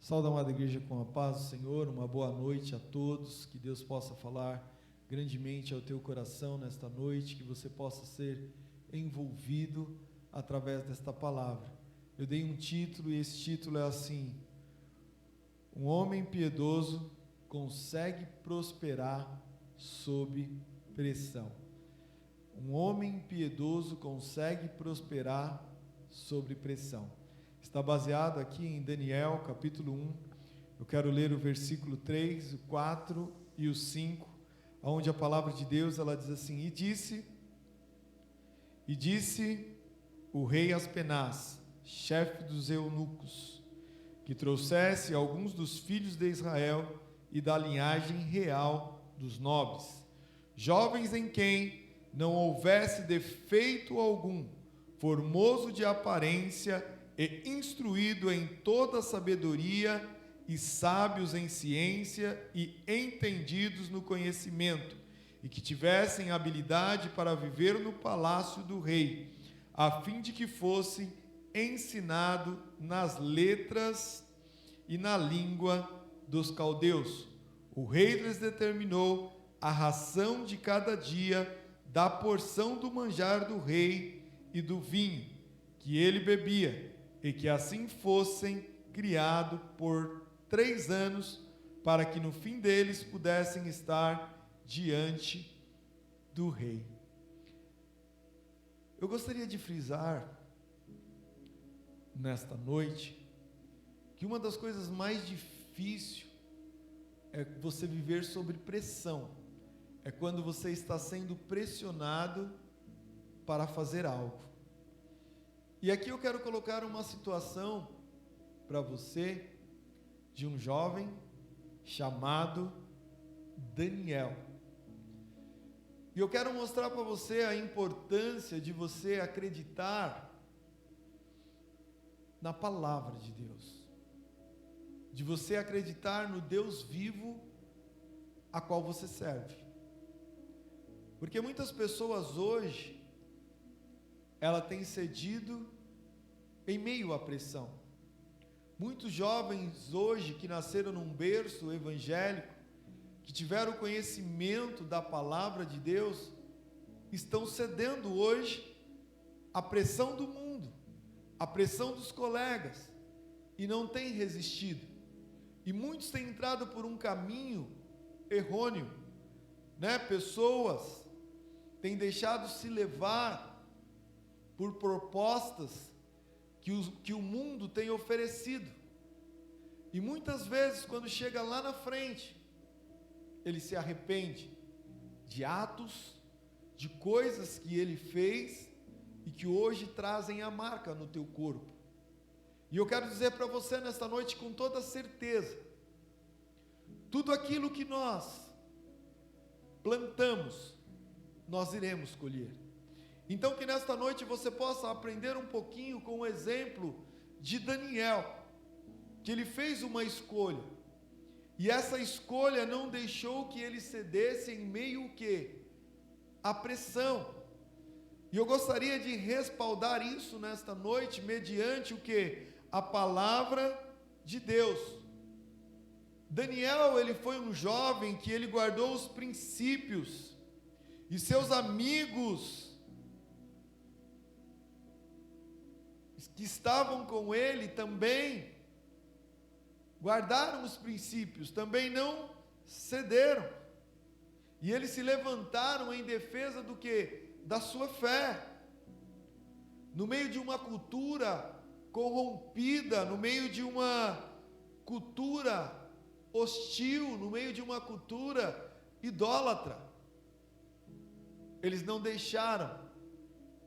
Saúde, amada igreja, com a paz do Senhor. Uma boa noite a todos. Que Deus possa falar grandemente ao teu coração nesta noite, que você possa ser envolvido através desta palavra. Eu dei um título e esse título é assim: um homem piedoso consegue prosperar sob pressão. Um homem piedoso consegue prosperar sob pressão. Está baseado aqui em Daniel, capítulo 1. Eu quero ler o versículo 3, o 4 e o 5, onde a palavra de Deus, ela diz assim: E disse o rei Aspenaz, chefe dos eunucos, que trouxesse alguns dos filhos de Israel e da linhagem real dos nobres, jovens em quem não houvesse defeito algum, formoso de aparência e instruído em toda sabedoria, e sábios em ciência e entendidos no conhecimento, e que tivessem habilidade para viver no palácio do rei, a fim de que fosse ensinado nas letras e na língua dos caldeus. O rei lhes determinou a ração de cada dia da porção do manjar do rei e do vinho que ele bebia, e que assim fossem criados por 3 anos, para que no fim deles pudessem estar diante do rei. Eu gostaria de frisar nesta noite que uma das coisas mais difíceis é você viver sob pressão. É quando você está sendo pressionado para fazer algo. E aqui eu quero colocar uma situação para você de um jovem chamado Daniel. E eu quero mostrar para você a importância de você acreditar na palavra de Deus, de você acreditar no Deus vivo a qual você serve. Porque muitas pessoas hoje, ela tem cedido em meio à pressão. Muitos jovens hoje que nasceram num berço evangélico, que tiveram conhecimento da palavra de Deus, estão cedendo hoje à pressão do mundo, à pressão dos colegas, e não têm resistido. E muitos têm entrado por um caminho errôneo, Pessoas têm deixado se levar por propostas que o mundo tem oferecido. E muitas vezes, quando chega lá na frente, ele se arrepende de atos, de coisas que ele fez e que hoje trazem a marca no teu corpo. E eu quero dizer para você nesta noite com toda certeza: tudo aquilo que nós plantamos, nós iremos colher. Então que nesta noite você possa aprender um pouquinho com o exemplo de Daniel, que ele fez uma escolha, e essa escolha não deixou que ele cedesse em meio à pressão. E eu gostaria de respaldar isso nesta noite, mediante a palavra de Deus. Daniel, ele foi um jovem que ele guardou os princípios, e seus amigos que estavam com ele também guardaram os princípios, também não cederam, e eles se levantaram em defesa da sua fé, no meio de uma cultura corrompida, no meio de uma cultura hostil, no meio de uma cultura idólatra. Eles não deixaram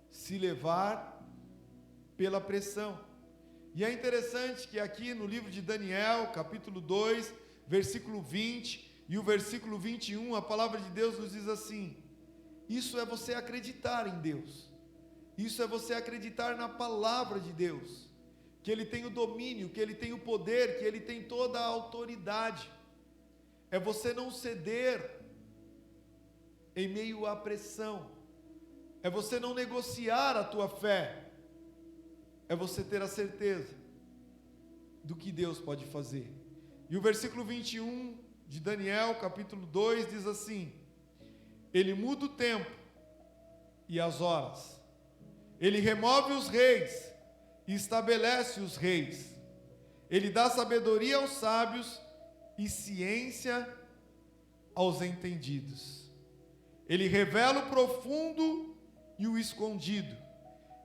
se levar pela pressão. E é interessante que aqui no livro de Daniel, capítulo 2, versículo 20 e o versículo 21, a palavra de Deus nos diz assim: isso é você acreditar em Deus, isso é você acreditar na palavra de Deus, que Ele tem o domínio, que Ele tem o poder, que Ele tem toda a autoridade. É você não ceder em meio à pressão, é você não negociar a tua fé, é você ter a certeza do que Deus pode fazer. E o versículo 21 de Daniel, capítulo 2, diz assim: Ele muda o tempo e as horas, Ele remove os reis e estabelece os reis, Ele dá sabedoria aos sábios e ciência aos entendidos. Ele revela o profundo e o escondido,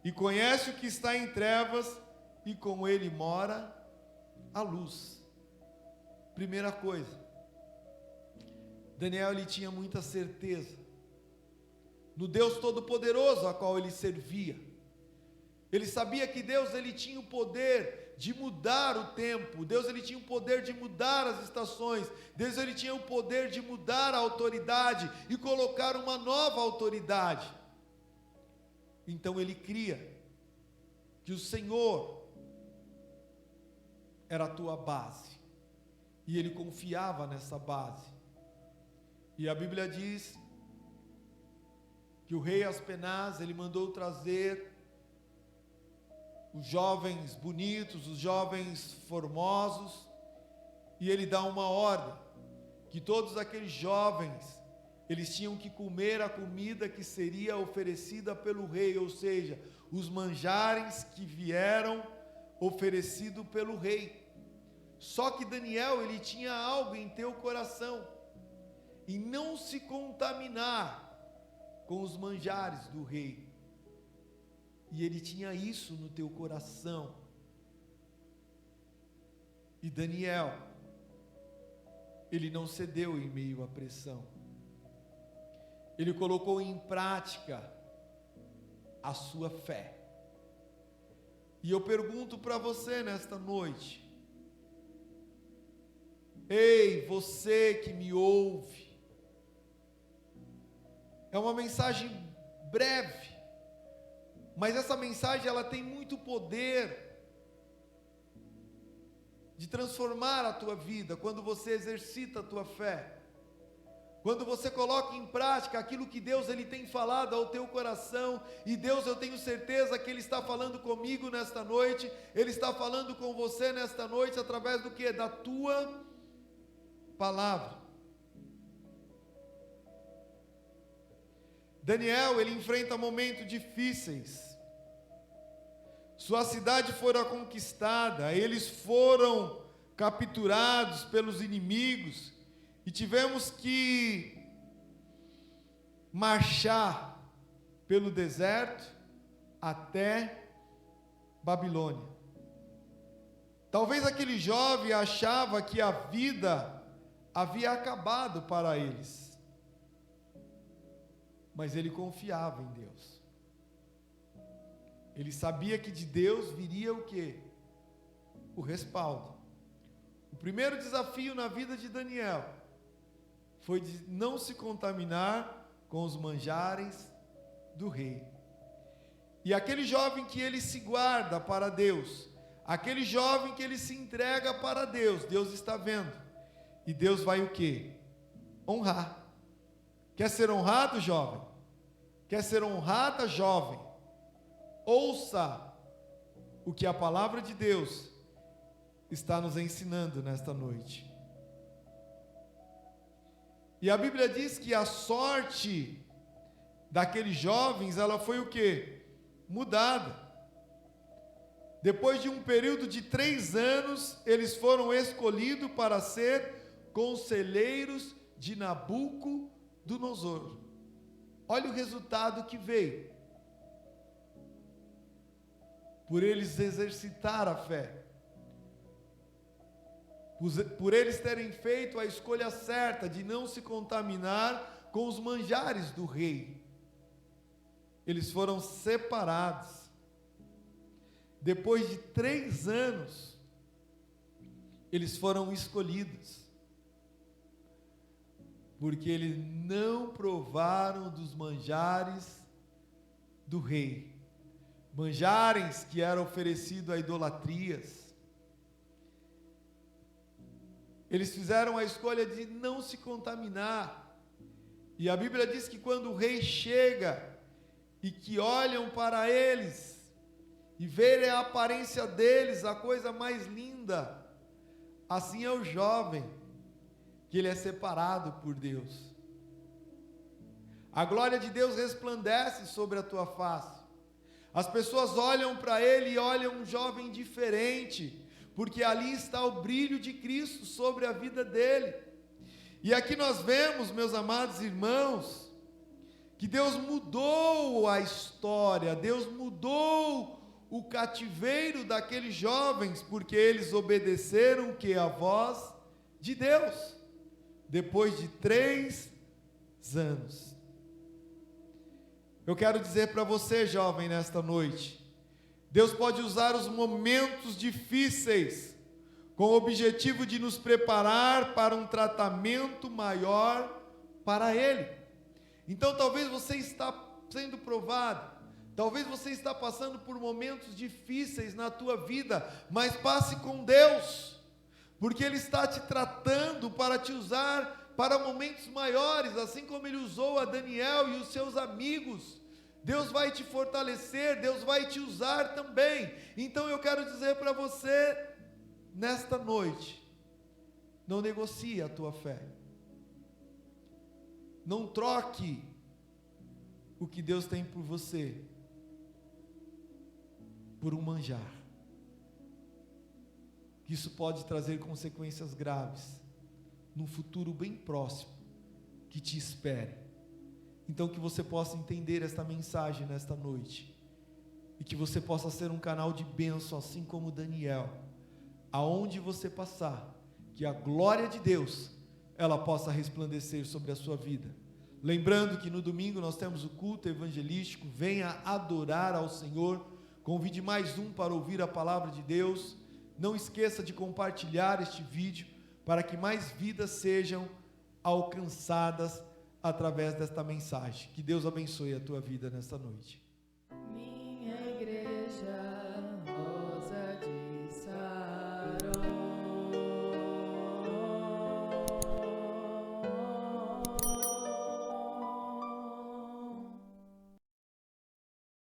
e conhece o que está em trevas, e com Ele mora a luz. Primeira coisa, Daniel ele tinha muita certeza no Deus Todo-Poderoso a qual ele servia. Ele sabia que Deus ele tinha o poder de mudar o tempo, Deus ele tinha o poder de mudar as estações, Deus ele tinha o poder de mudar a autoridade e colocar uma nova autoridade. Então ele cria que o Senhor era a tua base, e ele confiava nessa base. E a Bíblia diz que o rei Aspenaz, ele mandou trazer os jovens bonitos, os jovens formosos, e ele dá uma ordem, que todos aqueles jovens, eles tinham que comer a comida que seria oferecida pelo rei, ou seja, os manjares que vieram oferecido pelo rei. Só que Daniel, ele tinha algo em teu coração, e não se contaminar com os manjares do rei. E ele tinha isso no teu coração. E Daniel, ele não cedeu em meio à pressão. Ele colocou em prática a sua fé. E eu pergunto para você nesta noite: ei, você que me ouve, é uma mensagem breve, mas essa mensagem ela tem muito poder de transformar a tua vida quando você exercita a tua fé, quando você coloca em prática aquilo que Deus ele tem falado ao teu coração. E Deus, eu tenho certeza que Ele está falando comigo nesta noite, Ele está falando com você nesta noite através do que? Da tua palavra. Daniel, ele enfrenta momentos difíceis. Sua cidade fora conquistada, eles foram capturados pelos inimigos, e tivemos que marchar pelo deserto até Babilônia. Talvez aquele jovem achava que a vida havia acabado para eles, mas ele confiava em Deus. Ele sabia que de Deus viria o quê? O respaldo. O primeiro desafio na vida de Daniel foi de não se contaminar com os manjares do rei. E aquele jovem que ele se guarda para Deus, aquele jovem que ele se entrega para Deus, Deus está vendo. E Deus vai o quê? Honrar. Quer ser honrado, jovem? Quer ser honrada, jovem? Ouça o que a palavra de Deus está nos ensinando nesta noite. E a Bíblia diz que a sorte daqueles jovens, ela foi o quê? Mudada. Depois de um período de 3 anos, eles foram escolhidos para ser conselheiros de Nabucodonosor. Olha o resultado que veio. Por eles exercitar a fé, por eles terem feito a escolha certa de não se contaminar com os manjares do rei, eles foram separados. Depois de 3 anos, eles foram escolhidos, porque eles não provaram dos manjares do rei, manjares que eram oferecidos a idolatrias. Eles fizeram a escolha de não se contaminar. E a Bíblia diz que quando o rei chega e que olham para eles e verem a aparência deles, a coisa mais linda. Assim é o jovem, que ele é separado por Deus. A glória de Deus resplandece sobre a tua face. As pessoas olham para ele e olham um jovem diferente, porque ali está o brilho de Cristo sobre a vida dele. E aqui nós vemos, meus amados irmãos, que Deus mudou a história, Deus mudou o cativeiro daqueles jovens, porque eles obedeceram que a voz de Deus, depois de 3 anos. Eu quero dizer para você, jovem, nesta noite, Deus pode usar os momentos difíceis com o objetivo de nos preparar para um tratamento maior para Ele. Então talvez você está sendo provado, talvez você está passando por momentos difíceis na tua vida, mas passe com Deus, porque Ele está te tratando para te usar para momentos maiores, assim como Ele usou a Daniel e os seus amigos. Deus vai te fortalecer, Deus vai te usar também. Então eu quero dizer para você, nesta noite, não negocie a tua fé, não troque o que Deus tem por você por um manjar. Isso pode trazer consequências graves num futuro bem próximo que te espere. Então que você possa entender esta mensagem nesta noite, e que você possa ser um canal de bênção, assim como Daniel, aonde você passar, que a glória de Deus, ela possa resplandecer sobre a sua vida. Lembrando que no domingo nós temos o culto evangelístico, venha adorar ao Senhor, convide mais um para ouvir a palavra de Deus, não esqueça de compartilhar este vídeo, para que mais vidas sejam alcançadas através desta mensagem. Que Deus abençoe a tua vida nesta noite.